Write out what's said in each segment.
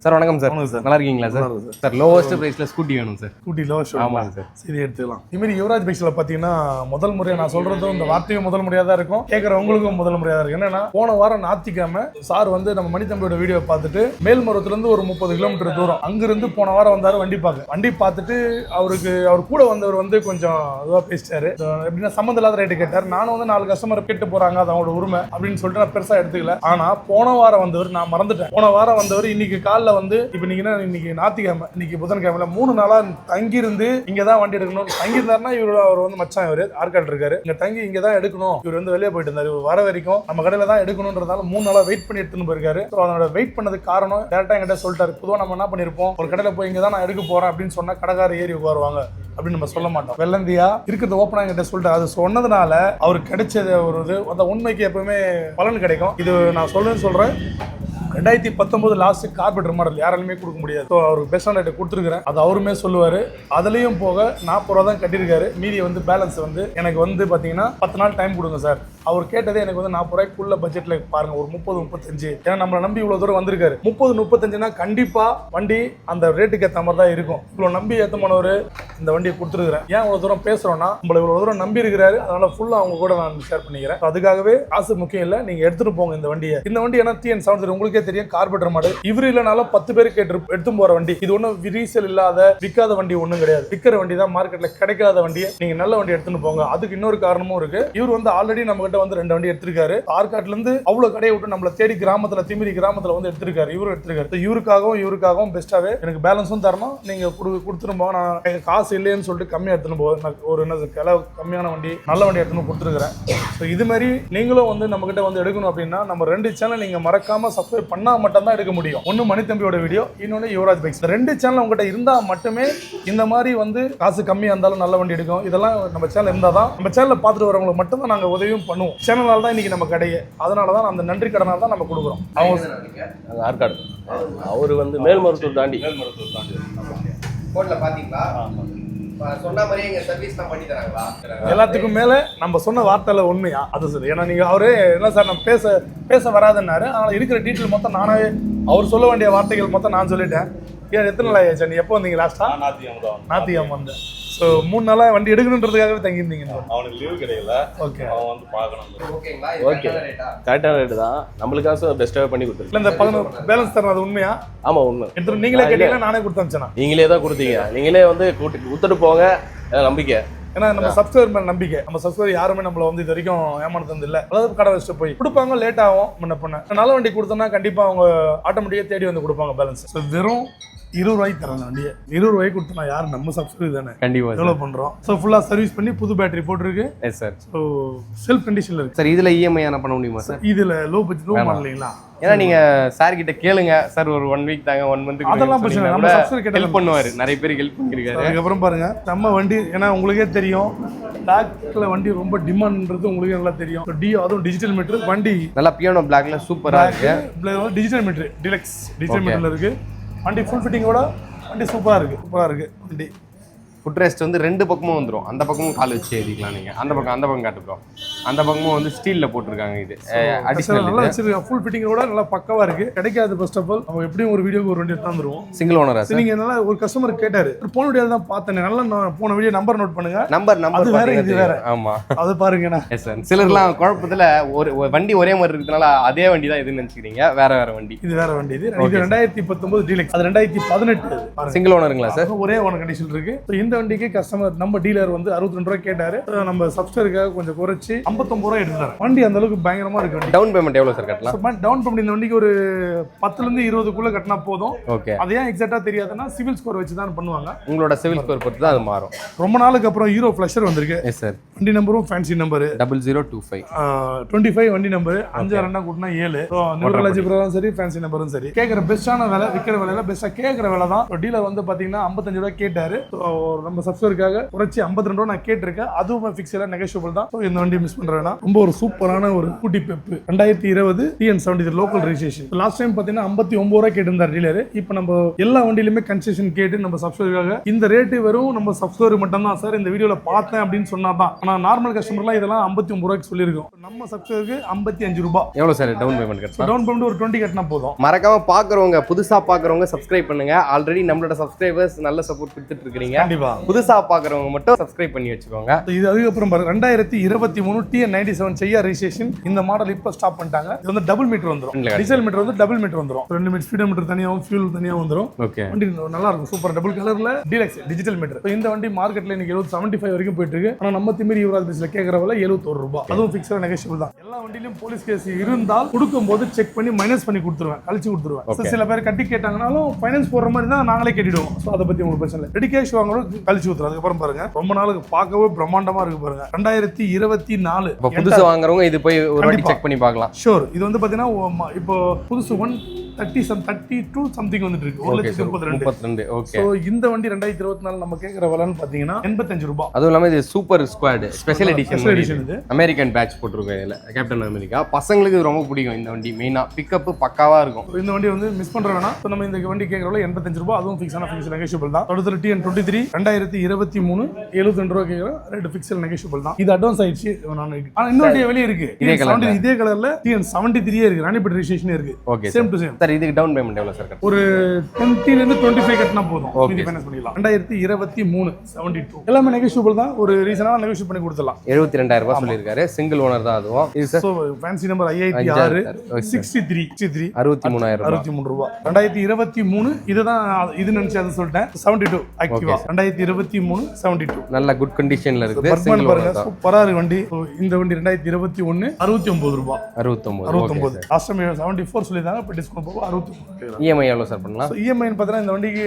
Sir வணக்கம் sir. Sir நல்லா இருக்கீங்களா சார்? சார் லோவஸ்ட் பிரைஸ்ல ஸ்கூட்டி வேணும் சார். Scooty lowest. ஆமாங்க சார். சரி எடுத்துக்கலாம். இதுமாரி யுவராஜ் பைக்ஸ்ல பாத்தீங்கன்னா முதல் முறையா நான் சொல்றதும் இந்த வார்த்தையும் முதல் முறையா தான் இருக்கும், கேட்கறவங்களுக்கும் முதல் முறையா தான் இருக்கு. என்னன்னா போன வாரம் ஞாயிற்றுக்கிழமை சார் வந்து நம்ம மணித்தம்பியோட வீடியோ பார்த்துட்டு மேல்மருவத்துல இருந்து ஒரு 30 கிலோமீட்டர் தூரம் அங்கிருந்து போன வாரம் வந்தாரு வண்டி பார்த்துட்டு அவர் கூட வந்தவர் வந்து கொஞ்சம் இதுவா பேசிட்டாரு. எப்படின்னா சம்மந்த இல்லாத ரேட்டு கேட்டார். நானும் வந்து 4 கஸ்டமர் கேட்டு போறாங்க, அது அவங்களோட உரிமை அப்படின்னு சொல்லிட்டு நான் பெருசா எடுத்துக்கல. ஆனா போன வாரம் வந்தவர் நான் மறந்துட்டேன். போன வாரம் வந்தவர் இன்னைக்கு காலைல வந்து இப்ப நீங்க இன்னைக்கு ஞாயிற்றுக்கிழமை, இன்னைக்கு புதன்கிழமை 3 நாளா தங்கி இருந்து இங்கதான் வண்டி எடுக்கணும். தங்கி இருந்தாருன்னா அவர் வந்து மச்சான் இவரு ஆற்காடு இருக்காரு, இங்க தங்கி இங்கதான் எடுக்கணும். இவர் வந்து வெளியே போயிட்டு இருந்தாரு. இவர் வர வரைக்கும் நம்ம கடையில தான் எடுக்கணும்ன்றதால 3 நாளா வெயிட் பண்ணி எடுத்துன்னு போயிருக்காரு. அதோட வெயிட் பண்ணதுக்கு காரணம் டேரக்டா என்கிட்ட சொல்லிட்டாரு. பொதுவாக நம்ம என்ன பண்ணிருப்போம், ஒரு கடையில போய் இங்க தான் நான் எடுக்க போறேன் அப்படின்னு சொன்னா கடைக்கார ஏறி உட்காருவாங்க அப்படின்னு நம்ம சொல்ல மாட்டோம். வெள்ளந்தியா இருக்கிறது ஓப்பனா என்கிட்ட சொல்லிட்டாரு. அது சொன்னதுனால அவருக்கு கிடைச்சது ஒரு இது அந்த உண்மைக்கு எப்பவுமே பலன் கிடைக்கும். இது நான் சொல்றேன். 2019 லாஸ்ட் கார்பெட்டர் மாடல் யாராலுமே கொடுக்க முடியாது. அவருக்கு பெஸ்டான ரேட் கொடுத்துருக்கிறேன். அது அவருமே சொல்லுவாரு. அதுலயும் போக 40 ரூபா தான் கட்டியிருக்காரு. மீதி வந்து பேலன்ஸ் வந்து எனக்கு வந்து பாத்தீங்கன்னா 10 நாள் டைம் கொடுங்க சார். அவர் கேட்டதே எனக்கு வந்து 40 ரூபாய்க்குள்ள பட்ஜெட்ல பாருங்க, ஒரு 30-35. ஏன்னா நம்மளை நம்பி இவ்வளவு தூரம் வந்திருக்காரு. 30-35னா கண்டிப்பா வண்டி அந்த ரேட்டுக்கு ஏற்ற மாதிரி தான் இருக்கும். இவ்வளவு நம்பி ஏற்றமானவர் இந்த வண்டியை கொடுத்துருக்கிறேன். ஏன் இவ்வளவு தூரம் பேசுறோம்னா நம்மள இவ்வளவு தூரம் நம்பி இருக்கிறாரு. அதனால ஃபுல்லா அவங்க கூட நான் ஷேர் பண்ணிக்கிறேன். அதுக்காகவே காசு முக்கியம் இல்லை, நீங்க எடுத்துட்டு போங்க இந்த வண்டியை. இந்த வண்டி ஏன்னா TN70 உங்களுக்கே தெரியும், கார்பெட்டர் மாடல். இவரு இல்லனாலும் 10 பேர் எடுத்து போற வண்டி. இது ஒன்றும் ரீசேல் இல்லாத விற்காத வண்டி ஒன்றும் கிடையாது. விற்கிற வண்டி தான், மார்க்கெட்ல கிடைக்காத வண்டியை நீங்க நல்ல வண்டி எடுத்துன்னு போங்க. அதுக்கு இன்னொரு காரணமும் இருக்கு. இவர் வந்து ஆல்ரெடி நம்ம கிட்ட வந்து 2 வண்டி எடுத்திருக்காரு. ஆற்காட்ல இருந்து அவ்வளவு கடையை விட்டு நம்மள தேடி கிராமத்துல திமிரி கிராமத்துல வந்து எடுத்திருக்காரு. இவரும் எடுத்திருக்காரு. இவருக்காகவும் பெஸ்டாவே எனக்கு பேலன்ஸும் தரணும். நீங்க கொடுத்துட்டு போங்க. நான் காசு இல்லைன்னு சொல்லிட்டு கம்மியா எடுத்துன்னு போவேன். ஒரு கம்மியான வண்டி நல்ல வண்டி எடுத்துன்னு கொடுத்துருக்கிறேன். இது மாதிரி நீங்களும் வந்து நம்ம கிட்ட வந்து எடுக்கணும் அப்படின்னா நம்ம 2 சேனல் நீங்க மறக்காம சப்ஸ்கிரைப் பண்ணா மட்டும் தான் எடுக்க முடியும். ஒன்னு மணித்தம்பியோட வீடியோ, இன்னொன்னு யுவராஜ் பைக்ஸ். 2 சேனல் உங்ககிட்ட இருந்தா மட்டுமே இந்த மாதிரி வந்து காசு கம்மியா இருந்தாலும் நல்ல வண்டி எடுக்கும். இதெல்லாம் நம்ம சேனல் இருந்தாதான், நம்ம சேனலை பார்த்துட்டு வரவங்களுக்கு மட்டும் தான் நாங்க உதவியும் பண்ணுவோம். சேனலால தான் இன்னைக்கு நம்ம கடையே. அதனாலதான் அந்த நன்றி கடனால தான் நம்ம கொடுக்குறோம். அவங்க ஆற்காடு அவரு வந்து மேல்மருவத்தூர் தாண்டி போன்ல பாத்தீங்களா? சொன்ன மாதிரி எங்க சர்வீஸ் தான் பண்ணி தராங்களா? எல்லாத்துக்கும் மேல நம்ம சொன்ன வார்த்தையில உண்மையா அது சரி. ஏன்னா நீங்க அவரே என்ன சார் நம்ம பேச வராதுன்னாரு. அதனால இருக்கிற டீட்டெயில் மொத்தம் நானே அவர் சொல்ல வேண்டிய வார்த்தைகள் மொத்தம் நான் சொல்லிட்டேன். ஏன் எத்தனை நாள் ஆயிடுச்சு? நீ எப்போ வந்தீங்க லாஸ்டா? ஞாயிற்றுக்கிழமை வந்தேன். ஸோ 3 நாளா வண்டி எடுக்கணுன்றதுக்காகவே தங்கியிருந்தீங்க. அவனுக்கு லீவு கிடைக்கல. ஓகே, அவன் வந்து பார்க்கணும். ஓகேங்களா? ஓகே, கரெக்டான ரேட்டு தான். நம்மளுக்காக பெஸ்ட்டாகவே பண்ணி கொடுத்துருக்கேன். இந்த 11 பேலன்ஸ் தரணும், அது உண்மையா? ஆமா உண்மை. எடுத்து நீங்களே கேட்டீங்களா நானே கொடுத்தேன்? நீங்களே தான் கொடுத்தீங்க. நீங்களே வந்து கொடுத்துட்டு போங்க, நம்பிக்கை. ஏன்னா நம்ம சப்ஸ்கிரைபர் மேல நம்பிக்கை. நம்ம சப்ஸ்கிரைபர் யாருமே நம்மள வந்து இது வரைக்கும் ஏமாந்தது இல்லை. அதாவது கடை வச்சுட்டு போய் கொடுப்பாங்க, லேட் ஆகும். முன்ன பண்ண நல்ல வண்டி கொடுத்தோம்னா கண்டிப்பா அவங்க ஆட்டோமேட்டிக்கா தேடி வந்து கொடுப்பாங்க பேலன்ஸ். வெறும் 20 ரூபாய்க்கு தராங்க வண்டியை. 20 ரூபாய்க்கு கொடுத்தா யாரும் நம்ம சப்ஸ்கிரைப் தானே கண்டிப்பா எவ்வளவு பண்றோம். ஸோ ஃபுல்லா சர்வீஸ் பண்ணி புது பேட்டரி போட்டுருக்கு. Yes sir. ஸோ செல்ஃப் கண்டிஷன்ல இருக்கு சார். இதுல EMI என்ன பண்ண முடியுமா சார்? இதுல லோ பட்ஜெட் லோ மாடலிங்களா? ஏன்னா நீங்க சார் கிட்ட கேளுங்க சார், ஒரு 1 வீக் தாங்க, 1 மந்த் அதெல்லாம் பிரச்சனை. நம்ம சப்ஸ்கிரைப் கிட்ட ஹெல்ப் பண்ணுவாரு. நிறைய பேருக்கு ஹெல்ப் பண்ணிருக்காரு. அதுக்கப்புறம் பாருங்க நம்ம வண்டி, ஏன்னா உங்களுக்கே தெரியும் பிளாக்ல வண்டி ரொம்ப டிமாண்ட்ன்றது உங்களுக்கே நல்லா தெரியும். அதுவும் டிஜிட்டல் மீட்டர் வண்டி நல்லா பியானோ பிளாக்ல சூப்பரா இருக்கு. டிஜிட்டல் மீட்டர் டிலக்ஸ் டிஜிட்டல் மீட்டர்ல இருக்கு வண்டி. ஃபுல் ஃபிட்டிங்கோட வண்டி சூப்பரா இருக்கு வண்டி. ஃபுட் ரெஸ்ட் வந்து 2 பக்கமும் வந்துடும். அந்த பக்கமும் கால் வச்சு ஏறிக்கலாம் நீங்க. அந்த பக்கம் காட்டுறோம். அந்த பக்கமும் வந்து ஸ்டீல்ல போட்டிருக்காங்க. இது அடிஷனல் நல்லா வச்சிருக்காங்க. ஃபுல் ஃபிட்டிங்கோட நல்லா பக்கவா இருக்கு. கிடைக்காது. ஃபர்ஸ்ட் ஆஃப் ஆல் நம்ம எப்படியும் ஒரு வீடியோக்கு ஒரு வண்டி எடுத்துருவோம். சிங்கிள் ஓனரா சார்? நீங்க நல்லா ஒரு கஸ்டமர் கேட்டாரு, போன வீடியோ தான் பார்த்தேன். நல்லா போன வீடியோ நம்பர் நோட் பண்ணுங்க. நம்பர் அது வேற இது வேற. ஆமா, அது பாருங்க. Yes sir. சிலர்லாம் குழப்பத்துல ஒரு வண்டி ஒரே மாதிரி இருக்கிறதுனால அதே வண்டி தான் இதுன்னு நினைச்சுக்கிறீங்க. வேற வண்டி. இது வேற வண்டி. இது 2019 டீலக்ஸ். அது 2018 சிங்கிள் ஓனருங்களா சார்? ஒரே ஓனர் கண்டிஷன் இருக்கு. இந்த வண்டிக்கு கஸ்டமர் நம்ம டீலர் வந்து 62 ரூபாய் கேட்டாரு. நம்ம சப்ஸ்கிரைபருக்காக கொஞ்சம் குறைச்சி 59 ரூபாய் எடுத்தாரு. வண்டி அந்த அளவுக்கு பயங்கரமா இருக்கு. டவுன் பேமெண்ட் எவ்வளவு சார் கட்டலாம்? டவுன் பேமெண்ட் இந்த வண்டிக்கு ஒரு 10 ல இருந்து 20க்குள்ள கட்டினா போதும். ஓகே. அது ஏன் எக்ஸாக்ட்டா தெரியாதுன்னா சிவில் ஸ்கோர் வச்சு தான் பண்ணுவாங்க. உங்களோட சிவில் ஸ்கோர் பொறுத்து தான் அது மாறும். ரொம்ப நாளுக்கு அப்புறம் ஹீரோ ஃபிளஷர் வந்திருக்கு. Yes sir. வண்டி நம்பரும் ஃபேன்சி நம்பர் 0025 25 வண்டி நம்பர் 5 கூட்டினா 7. நியூட்ரலாஜி ப்ரோவும் சரி ஃபேன்சி நம்பரும் சரி. கேட்குற பெஸ்ட்டான விலை, விற்கிற விலையில பெஸ்ட்டாக கேட்குற விலை தான். டீலர் வந்து பார்த்தீங்கன்னா 55 ரூபாய் கேட்டாரு. நம்ம சப்ஸ்கிரைபருக்காக குறைச்சி 52 ரூபா நான் கேட்டிருக்கேன். அதுவும் ஃபிக்ஸ் இல்லை, நெகோஷியபிள் தான். இந்த வண்டி மிஸ் பண்றேன்னா ரொம்ப ஒரு சூப்பரான ஒரு scooty Pep 2020 TN70 local registration. Last time பார்த்தீங்கன்னா 59 ரூபாய் கேட்டிருந்தார் டீலர். இப்போ நம்ம எல்லா வண்டியிலுமே கன்செஷன் கேட்டு நம்ம சப்ஸ்கிரைபருக்காக இந்த ரேட்டு வெறும் நம்ம சப்ஸ்கிரைபர் மட்டும் தான் சார் இந்த வீடியோல பார்த்தேன் அப்படின்னு சொன்னாதான் ஆனால் நார்மல் கஸ்டமர்லாம் இதெல்லாம் 59 ரூபாய்க்கு சொல்லியிருக்கோம். நம்ம சப்ஸ்கிரைபருக்கு 55 ரூபாய். எவ்வளோ சார் டவுன் பேமெண்ட் கட்டணும்? டவுன் பேமெண்ட் ஒரு 20 கட்டினா போதும். மறக்காம பார்க்குறவங்க, புதுசாக பார்க்குறவங்க சப்ஸ்கிரைப் பண்ணுங்க. ஆல்ரெடி நம்மளோட சப்ஸ்கிரைபர்ஸ் நல்ல சப்போர்ட் கொடுத்துட்டு இருக்கிறீங்க. கண்டிப்பா. புதுசாக பார்க்குறவங்க மட்டும் சப்ஸ்கிரைப் பண்ணி வச்சுக்கோங்க. இது அதுக்கப்புறம் பாருங்க 2023 TN97 செய்யா ரெஜிஸ்ட்ரேஷன். இந்த மாடல் இப்போ ஸ்டாப் பண்ணிட்டாங்க. இது வந்து டபுள் மீட்டர் வந்துடும். டீசல் மீட்டர் வந்து டபுள் மீட்டர் வந்துடும். 2 மீட்டர் ஸ்பீடோ மீட்டர் தனியாகவும் ஃபியூல் தனியாக வந்துடும். ஓகே, வண்டி நல்லா இருக்கும், சூப்பர் டபுள் கலர்ல டீலக்ஸ் டிஜிட்டல் மீட்டர். இந்த வண்டி மார்க்கெட்ல இன்னைக்கு 75 வரைக்கும் போயிட்டு இருக்கு. ஆனா நம்ம திமிரி யுவராஜ் பஸ்ல கேட்கற விலை 71 ரூபாய். அதுவும் ஃபிக்ஸட் நெகோஷியபிள் தான். எல்லா வண்டியிலும் போலீஸ் கேஸ் இருந்தால் கொடுக்கும்போது செக் பண்ணி மைனஸ் பண்ணி கொடுத்துருவேன், கழிச்சு கொடுத்துருவேன். சில பேர் கட்டி கேட்டாங்கனாலும் ஃபைனான்ஸ் போடுற மாதிரி தான் நாங்களே கட்டிடுவோம். ஸோ அதை பத்தி உங்களுக்கு பிரச்சனை இல்லை. ரெடி கேஷ் வாங்குறோம், கழிச்சு கொடுத்துரும். அதுக்கப்புறம் பாருங்க ரொம்ப நாளுக்கு பார்க்கவே பிரம்மாண்டமா இருக்கு பாருங்க. 2024 புதுசு வாங்குறவங்க இது போய் ஒரு வாட்டி செக் பண்ணி பார்க்கலாம். ஷூர். இது வந்து பாத்தீங்கன்னா இப்போ புதுசு 132 சம்திங் வந்துட்டு இருக்கு. 1,32,000. ஓகே. ஸோ இந்த வண்டி 2024 நம்ம கேட்குற விலைன்னு பார்த்தீங்கன்னா 85 ரூபாய். அதுவும் இல்லாமல் இது super squad special edition edition. இது அமெரிக்கன் பேட்ச் போட்டிருக்கோம் இதில், கேப்டன் அமெரிக்கா. பசங்களுக்கு இது ரொம்ப பிடிக்கும் இந்த வண்டி. மெயினாக பிக்கப் பக்காவா இருக்கும். இந்த வண்டி வந்து மிஸ் பண்ற வேணாம். ஸோ நம்ம இந்த வண்டி கேட்குறோம் 85 ரூபாய். அதுவும் ஃபிக்ஸான ஃபிக்ஸ் நெகோஷியபிள் தான். அடுத்து TN23 2023 72 ரூபாய் கேட்குறோம். ரெண்டு ஃபிக்ஸல் நெகோஷியபிள் தான். இது அட்வான்ஸ் ஆயிடுச்சு. ஆனால் இன்னொரு வண்டி வெளியே இருக்கு இதே கலர்ல TN73 இருக்கு. ராணிப்பேட் ரெஜிஸ்ட்ரேஷன் இருக்கு. Okay, same to same. Sir இதுக்கு டவுன் பேமெண்ட் எவ்வளோ சார்? ஒரு 20 ல இருந்து 25 கட்டினா போதும். மீதி ஃபைனான்ஸ் பண்ணிடலாம். 2023 72 எல்லாமே நெகோஷியபிள் தான். ஒரு ரீசனாக நெகோஷியேட் பண்ணி கொடுத்துடலாம். 72,000 ரூபாய் சொல்லியிருக்காரு. சிங்கிள் ஓனர் தான் அதுவும். இது சார் ஃபேன்சி நம்பர் 56 63 63 ரூபாய். 2023 இதுதான். இது நினைச்சு அதை சொல்லிட்டேன். 72 ஆக்டிவா 2023 72 நல்ல குட் கண்டிஷன்ல இருக்கு. பர்மன் பாருங்க, சூப்பரா இருக்கு வண்டி. இந்த வண்டி 2021 69 ரூபாய். 69 லாஸ்ட் டைம் 74 சொல்லிருந்தாங்க. இப்போ டிஸ்கவுண்ட் போக 69. இஎம்ஐ எவ்வளவு சார் பண்ணலாம்? இஎம்ஐ பார்த்தீங்கன்னா இந்த வண்டிக்கு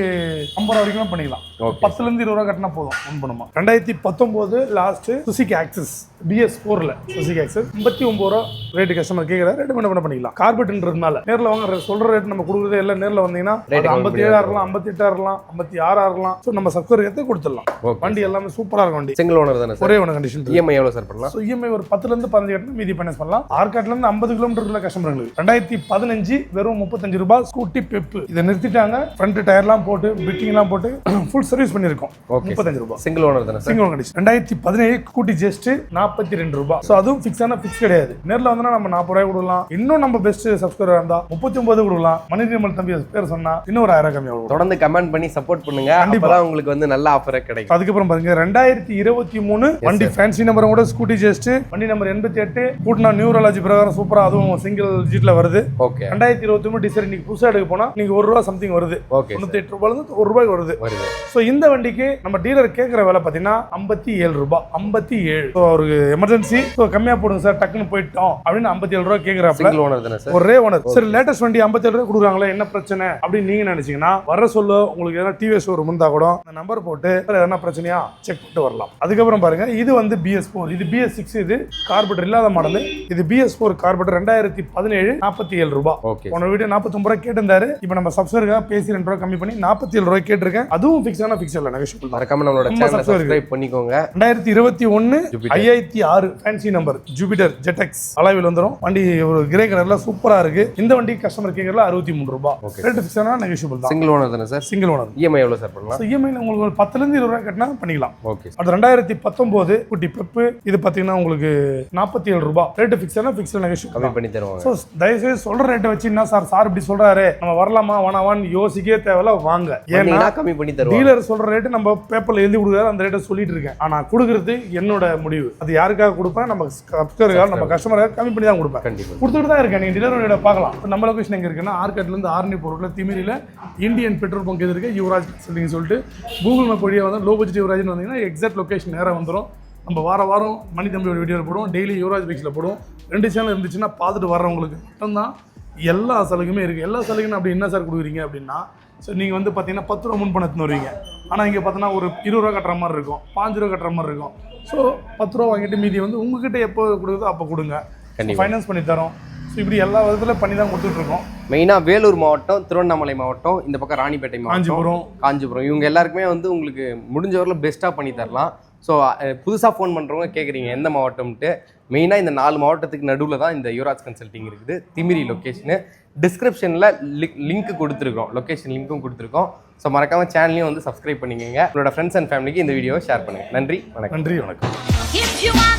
50 ரூபா வரைக்கும் பண்ணிக்கலாம். 10 ல இருந்து 20 ரூபா கட்டினா போதும். ஒன் பண்ணுமா. 2019 லாஸ்ட் சுசுகி ஆக்சஸ் BS4ல சுசுகி ஆக்சஸ் 59 ரூபா ரேட் கஸ்டமர் கேட்கற ரேட் பண்ண பண்ணிக்கலாம். கார்பெட்ன்றதுனால நேர்ல வாங்க சொல்ற ரேட் நம்ம கொடுக்குறதே எல்லாம் நேர்ல வந்தீங்கன்னா 57 இருக்கலாம், 58 இருக்கலாம், 56 இருக்கலாம். ஸோ நம்ம சப்ஸ்கிரைபர் எடுத்து கொடுத்துடலாம். வண்டி எல்லாமே சூப்பரா இருக்கும். வண்டி சிங்கிள் ஓனர் தானே? ஒரே ஒன்று கண்டிஷன். இஎம்ஐ எவ்வளவு சார் பண்ணலாம்? ஸோ இஎம்ஐ ஒரு 10 ல இருந்து 15 கட்டினா மீதி ஃபைனான்ஸ் பண்ணலாம். ஆர்காட்ல இருந்து 50 கிலோமீட்டர் கஸ்டமர்களுக்கு 2015 வெறும் 35 ரூபாய். ஸ்கூட்டி பெப் இதை நிறுத்திட்டாங்க. ஃப்ரண்ட் டயர்லாம் போட்டு பிட்டிங்லாம் போட்டு ஃபுல் சர்வீஸ் பண்ணிருக்கோம். 35 ரூபாய். சிங்கிள் ஓனர் தானே? Single owner condition. 2017 scooty just 42 ரூபாய். ஸோ அதுவும் ஃபிக்ஸான ஃபிக்ஸ் கிடையாது. நேரில் வந்தா நம்ம 40 ரூபாய் கொடுக்கலாம். இன்னும் நம்ம பெஸ்ட் சப்ஸ்கிரைபர் இருந்தா 39 கொடுக்கலாம். மணிநிர்மல் தம்பி பேர் சொன்னா இன்னும் ஒரு 1000 கம்மி ஆகும். தொடர்ந்து கமெண்ட் பண்ணி சப்போர்ட் பண்ணுங்க. கண்டிப்பா உங்களுக்கு வந்து நல்ல ஆஃபர் கிடைக்கும். அதுக்கப்புறம் பாருங்க 2023 வண்டி ஃபேன்சி நம்பர் கூட ஸ்கூட்டி ஜஸ்ட் வண்டி நம்பர் 88 கூட்டினா நியூரலாஜி பிரகாரம் சூப்பரா அதுவும் சிங்கிள் ஜீட்ல வருது. ஓகே. 2023 டிசைர் இன்னைக்கு புதுசா எடுக்க போனா நீங்க 1 ரூபா சம்திங் வருது. 98 ரூபாயில இருந்து 1 ரூபாய் வருது. சோ இந்த வண்டிக்கு நம்ம டீலர் கேக்குற விலை பாத்தீங்கன்னா 57 ரூபாய். 57. சோ ஒரு எமர்ஜென்சி சோ கம்மியா போடுங்க சார், டக்குன்னு போயிட்டோம் அப்படின்னு 57 ரூபாய் கேக்குறாங்க. சிங்கிள் ஓனர் தானே சார்? ஒரே ஓனர். சரி, லேட்டஸ்ட் வண்டி 57 ரூபாய் கொடுக்குறாங்களே என்ன பிரச்சனை அப்படின்னு நீங்க நினைச்சீங்கன்னா வர சொல்ல உங்களுக்கு எதனா டிவிஎஸ் ஷோரூம் இருந்தா கூட அந்த நம்பர் போட்டு எதனா பிரச்சனையா செக் பண்ணிட்டு வரலாம். அதுக்கப்புறம் பாருங்க இது வந்து BS4, இது BS6, இது கார்பெட்டர் இல்லாத மாடல். இது BS4 கார்பெட்டர் 2017 47 ரூபாய். போன வீடியோ 49 ரூபாய் கேட்டிருந்தாரு. இப்போ நம்ம சப்ஸ்கிரைபர் பேசி 2 ரூபாய் கம்மி பண்ணி 47 ரூபாய் கேட்டிருக்கேன். அதுவும் ஃபிக்ஸான ஃபிக்ஸ் இல்ல, நெகோஷியபிள். மறக்காம நம்மளோட சேனலை சப்ஸ்கிரைப் பண்ணிக்கோங்க. 2021 5006 ஃபேன்சி நம்பர் ஜூபிட்டர் ஜெட்எக்ஸ் அலாவில் வந்துரும். வண்டி ஒரு கிரே கலர்ல சூப்பரா இருக்கு. இந்த வண்டி கஸ்டமர் கேக்குறதுல 63 ரூபாய். ரேட் ஃபிக்ஸான நெகோஷியபிள் தான். சிங்கிள் ஓனர் தானே சார்? Single owner. இஎம்ஐ எவ்வளவு சார் பண்ணலாம்? இஎம்ஐ உங்களுக்கு ஒரு 10 ல இருந்து 20 ரூபாய் கட்டினா பண்ணிக்கலாம். ஓகே. அது 2019 குட்டி பெப்பு இது பாத்தீங்கன்னா உங்களுக்கு 47 ரூபாய். ரேட் ஃபிக்ஸான ஃபிக்ஸ்ட் நெகோஷியபிள் கம்மி பண்ணி தருவாங்க. சோ தயவு செய்து சொல்ற ரேட்டை வச்சு என்ன சார் இப்படி சொல்றாரு நம்ம வரலாமா வேணாமான்னு யோசிக்கவே தேவையில்ல, வாங்க. ஏன்னா கம்மி பண்ணி தருவாங்க. டீலர் சொல்ற ரேட் நம்ம பேப்பர்ல எழுதி கொடுக்குறாரு, அந்த ரேட்டை சொல்லிட்டு இருக்கேன். ஆனா கொடுக்குறது என்னோட முடிவு. அது யாருக்காக கொடுப்பேன்? நம்ம சப்ஸ்கிரைபர் நம்ம கஸ்டமருக்கு கம்மி பண்ணி தான் கொடுப்பேன். கொடுத்துட்டு தான் இருக்கேன். நீங்க டீலர் ரேட்டை பார்க்கலாம். நம்ம லொகேஷன் எங்க இருக்குன்னா ஆர்காட்ல இருந்து ஆர்னி போர்ட்ல திமிரில இந்தியன் பெட்ரோல் பங்க் எது இருக்கு யுவராஜ் சொல்லிட்டு கூகுள் மேப் வழியா வந்து லோ பட்ஜெட் யுவராஜ்னு வந்தீங்கன்னா எக்ஸாக்ட் லொகேஷன் நேரம் வந்துடும். நம்ம வாரம் மணி தம்பியோட வீடியோ போடுவோம். டெய்லி யுவராஜ் பைக்ஸில் போடுவோம். 2 சேனல் இருந்துச்சுன்னா பார்த்துட்டு வர்றவங்களுக்கு மட்டும்தான் எல்லா சலுகையுமே இருக்குது. எல்லா சலுகையும் அப்படி என்ன சார் கொடுக்குறீங்க அப்படின்னா, ஸோ நீங்கள் வந்து பார்த்தீங்கன்னா 10 ரூபா முன் பணத்துன்னு வருவீங்க. ஆனால் இங்கே பார்த்தீங்கன்னா ஒரு 20 ரூபா கட்டுற மாதிரி இருக்கும், 5 ரூபா கட்டுற மாதிரி இருக்கும். ஸோ 10 ரூபா வாங்கிட்டு மீதி வந்து உங்ககிட்ட எப்போ கொடுக்குதோ அப்போ கொடுங்க, ஃபைனான்ஸ் பண்ணி தரோம். ஸோ இப்படி எல்லா விதத்தில் பண்ணி தான் கொடுத்துட்ருக்கோம். மெயினாக வேலூர் மாவட்டம், திருவண்ணாமலை மாவட்டம், இந்த பக்கம் ராணிப்பேட்டை மாவட்டம், காஞ்சிபுரம், இவங்க எல்லாருக்குமே வந்து உங்களுக்கு முடிஞ்ச வரல பெஸ்ட்டாக பண்ணி தரலாம். ஸோ புதுசாக ஃபோன் பண்ணுறவங்க கேட்குறீங்க எந்த மாவட்டம்ட்டு, மெயினாக இந்த 4 மாவட்டத்துக்கு நடுவில் தான் இந்த யுவராஜ் கன்சல்ட்டிங் இருக்குது. திமிரி லொக்கேஷனு. டிஸ்கிரிப்ஷனில் லிங்க் கொடுத்துருக்கோம், லொக்கேஷன் லிங்க்கும் கொடுத்துருக்கோம். ஸோ மறக்காமல் சேனலையும் வந்து சப்ஸ்கிரைப் பண்ணிக்கோங்க. உங்களோட ஃப்ரெண்ட்ஸ் அண்ட் ஃபேமிலிக்கு இந்த வீடியோவை ஷேர் பண்ணுங்கள். நன்றி வணக்கம். நன்றி வணக்கம்.